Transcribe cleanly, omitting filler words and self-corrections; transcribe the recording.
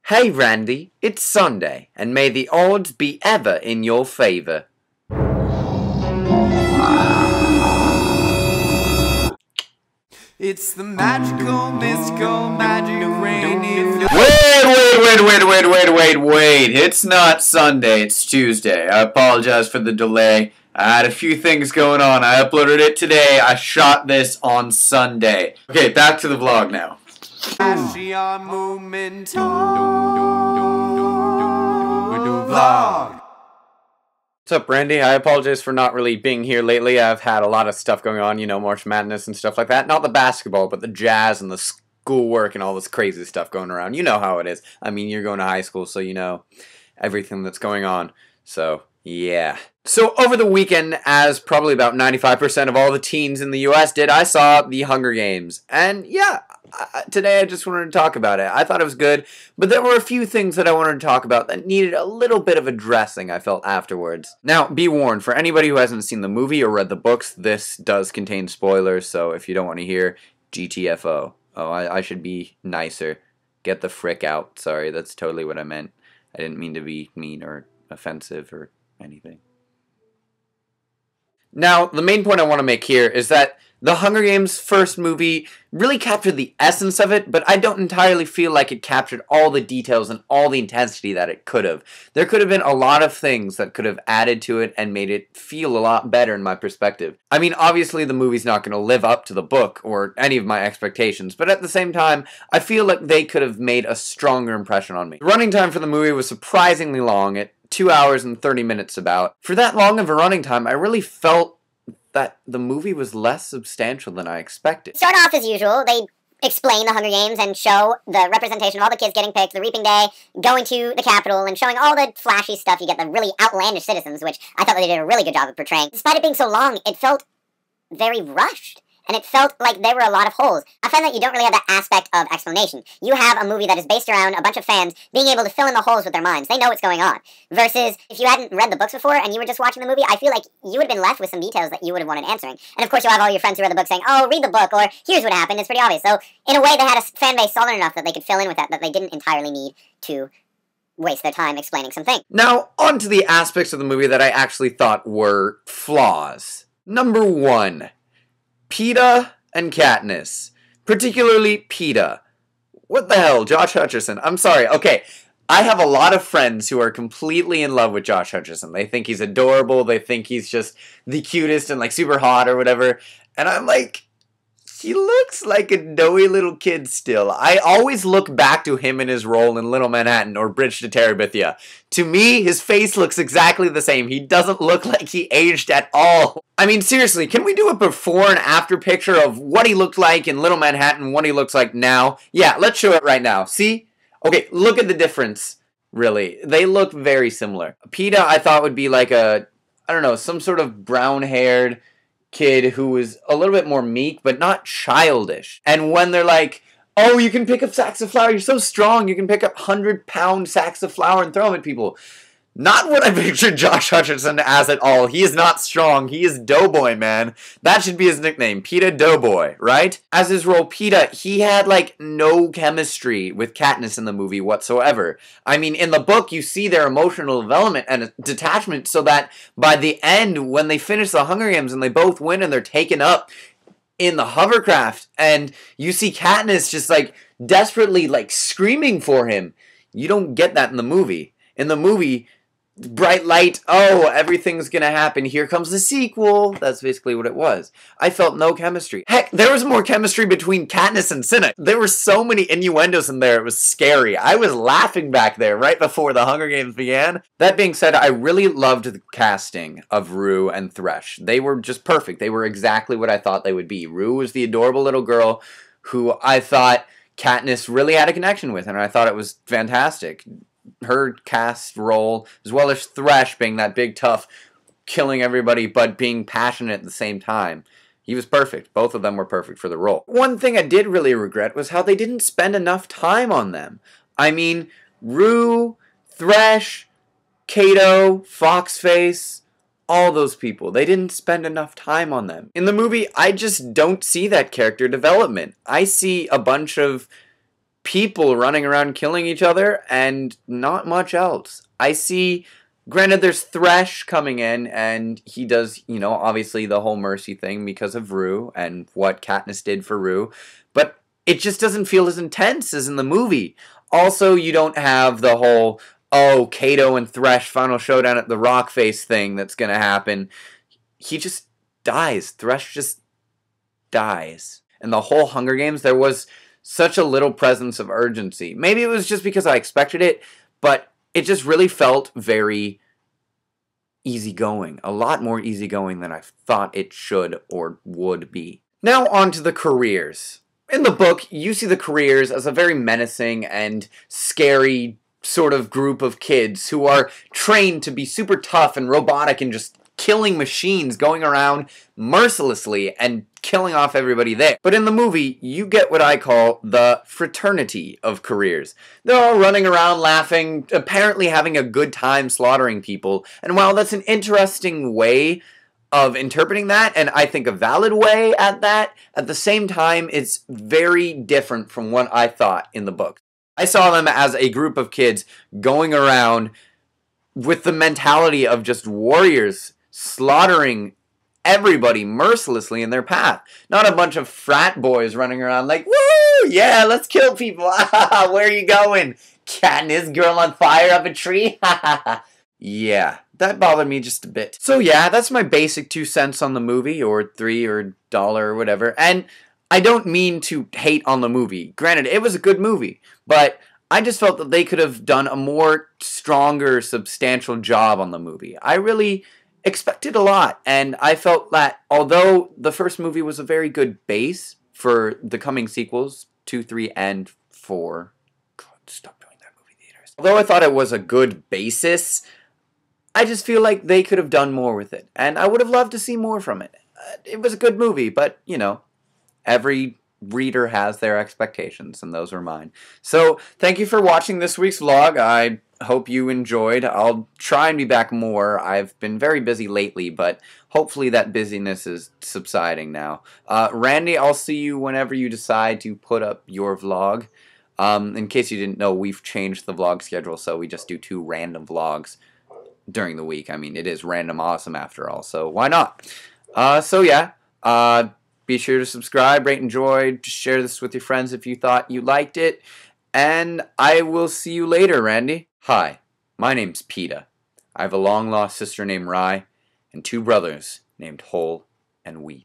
Hey Randy, it's Sunday, and may the odds be ever in your favor. It's the magical, mystical, magic rainy. Wait. It's not Sunday, it's Tuesday. I apologize for the delay. I had a few things going on. I uploaded it today. I shot this on Sunday. Okay, back to the vlog now. Vlog. What's up, Randy? I apologize for not really being here lately. I've had a lot of stuff going on, you know, March Madness and stuff like that. Not the basketball, but the jazz and the schoolwork and all this crazy stuff going around. You know how it is. I mean, you're going to high school, so you know everything that's going on. So, yeah. So, over the weekend, as probably about 95% of all the teens in the U.S. did, I saw the Hunger Games. And, yeah, today I just wanted to talk about it. I thought it was good, but there were a few things that I wanted to talk about that needed a little bit of addressing, I felt, afterwards. Now, be warned, for anybody who hasn't seen the movie or read the books, this does contain spoilers, so if you don't want to hear, GTFO. Oh, I should be nicer. Get the frick out. Sorry, that's totally what I meant. I didn't mean to be mean or offensive or anything. Now, the main point I want to make here is that the Hunger Games first movie really captured the essence of it, but I don't entirely feel like it captured all the details and all the intensity that it could have. There could have been a lot of things that could have added to it and made it feel a lot better in my perspective. I mean, obviously the movie's not going to live up to the book or any of my expectations, but at the same time, I feel like they could have made a stronger impression on me. The running time for the movie was surprisingly long, at 2 hours and 30 minutes about. For that long of a running time, I really felt that the movie was less substantial than I expected. Start off as usual. They explain the Hunger Games and show the representation of all the kids getting picked, the Reaping Day, going to the Capitol, and showing all the flashy stuff. You get the really outlandish citizens, which I thought they did a really good job of portraying. Despite it being so long, it felt very rushed. And it felt like there were a lot of holes. I find that you don't really have that aspect of explanation. You have a movie that is based around a bunch of fans being able to fill in the holes with their minds. They know what's going on. Versus, if you hadn't read the books before and you were just watching the movie, I feel like you would have been left with some details that you would have wanted answering. And of course, you'll have all your friends who read the book saying, oh, read the book, or here's what happened. It's pretty obvious. So, in a way, they had a fan base solid enough that they could fill in with that they didn't entirely need to waste their time explaining something. Now, on to the aspects of the movie that I actually thought were flaws. Number 1. Peeta and Katniss. Particularly Peeta. What the hell, Josh Hutcherson? I'm sorry. Okay, I have a lot of friends who are completely in love with Josh Hutcherson. They think he's adorable. They think he's just the cutest and like super hot or whatever. And I'm like, he looks like a doughy little kid still. I always look back to him in his role in Little Manhattan or Bridge to Terabithia. To me, his face looks exactly the same. He doesn't look like he aged at all. I mean, seriously, can we do a before and after picture of what he looked like in Little Manhattan, what he looks like now? Yeah, let's show it right now. See? Okay, look at the difference, really. They look very similar. Peeta, I thought, would be like a, I don't know, some sort of brown-haired kid who was a little bit more meek, but not childish. And when they're like, oh, you can pick up sacks of flour, you're so strong, you can pick up 100-pound sacks of flour and throw them at people. Not what I pictured Josh Hutcherson as at all. He is not strong. He is Doughboy, man. That should be his nickname. Peeta Doughboy, right? As his role, Peeta, he had, like, no chemistry with Katniss in the movie whatsoever. I mean, in the book, you see their emotional development and detachment so that by the end, when they finish the Hunger Games and they both win and they're taken up in the hovercraft, and you see Katniss just, like, desperately, like, screaming for him. You don't get that in the movie. In the movie, bright light, oh, everything's gonna happen, here comes the sequel. That's basically what it was. I felt no chemistry. Heck, there was more chemistry between Katniss and Cinna. There were so many innuendos in there, it was scary. I was laughing back there right before the Hunger Games began. That being said, I really loved the casting of Rue and Thresh. They were just perfect. They were exactly what I thought they would be. Rue was the adorable little girl who I thought Katniss really had a connection with, and I thought it was fantastic. Her cast role, as well as Thresh being that big tough, killing everybody, but being passionate at the same time. He was perfect. Both of them were perfect for the role. One thing I did really regret was how they didn't spend enough time on them. I mean, Rue, Thresh, Cato, Foxface, all those people. They didn't spend enough time on them. In the movie, I just don't see that character development. I see a bunch of people running around killing each other and not much else. I see, granted, there's Thresh coming in, and he does, you know, obviously the whole mercy thing because of Rue and what Katniss did for Rue, but it just doesn't feel as intense as in the movie. Also, you don't have the whole, oh, Kato and Thresh final showdown at the rock face thing that's gonna happen. He just dies. Thresh just dies. In the whole Hunger Games, there was such a little presence of urgency. Maybe it was just because I expected it, but it just really felt very easygoing. A lot more easygoing than I thought it should or would be. Now on to the careers. In the book, you see the careers as a very menacing and scary sort of group of kids who are trained to be super tough and robotic and just killing machines, going around mercilessly and killing off everybody there. But in the movie, you get what I call the fraternity of careers. They're all running around laughing, apparently having a good time slaughtering people. And while that's an interesting way of interpreting that, and I think a valid way at that, at the same time, it's very different from what I thought in the book. I saw them as a group of kids going around with the mentality of just warriors slaughtering everybody mercilessly in their path. Not a bunch of frat boys running around like, woo, yeah, let's kill people. Where are you going? Katniss, girl on fire up a tree? Yeah, that bothered me just a bit. So yeah, that's my basic 2 cents on the movie, or $3 or $1 or whatever. And I don't mean to hate on the movie. Granted, it was a good movie, but I just felt that they could have done a more stronger, substantial job on the movie. I really expected a lot, and I felt that although the first movie was a very good base for the coming sequels, 2, 3, and 4. God, stop doing that, movie theaters. Although I thought it was a good basis, I just feel like they could have done more with it, and I would have loved to see more from it. It was a good movie, but, you know, every reader has their expectations, and those were mine. So, thank you for watching this week's vlog. I hope you enjoyed. I'll try and be back more. I've been very busy lately, but hopefully that busyness is subsiding now. Randy, I'll see you whenever you decide to put up your vlog. In case you didn't know, we've changed the vlog schedule, so we just do 2 random vlogs during the week. I mean, it is Random Awesome after all, so why not? So yeah, be sure to subscribe, rate, enjoy, just share this with your friends if you thought you liked it, and I will see you later, Randy. Hi, my name's Peta. I have a long-lost sister named Rye, and 2 brothers named Hole and Wheat.